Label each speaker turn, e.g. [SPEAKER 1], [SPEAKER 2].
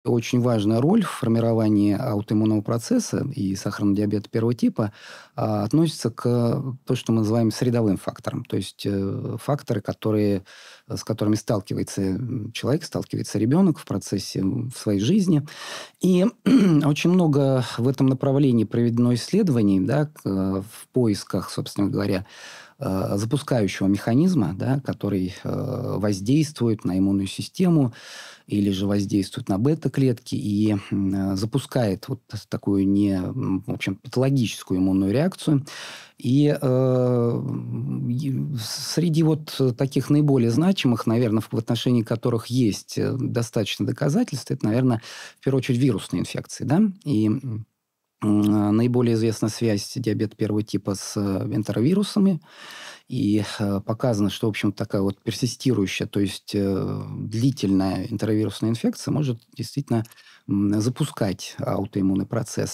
[SPEAKER 1] Очень важная роль в формировании аутоиммунного процесса и сахарного диабета первого типа относится к то, что мы называем средовым факторам. То есть факторы, с которыми сталкивается человек, сталкивается ребенок в процессе в своей жизни. И очень много в этом направлении проведено исследований, да, в поисках, собственно говоря, запускающего механизма, да, который воздействует на иммунную систему или же воздействует на бета-клетки и запускает вот такую в общем, патологическую иммунную реакцию. И среди вот таких наиболее значимых, наверное, в отношении которых есть достаточно доказательств, это, наверное, в первую очередь вирусные инфекции, да, и наиболее известна связь диабета первого типа с энтеровирусами. И показано, что, в общем, такая вот персистирующая, то есть длительная энтеровирусная инфекция может действительно запускать аутоиммунный процесс.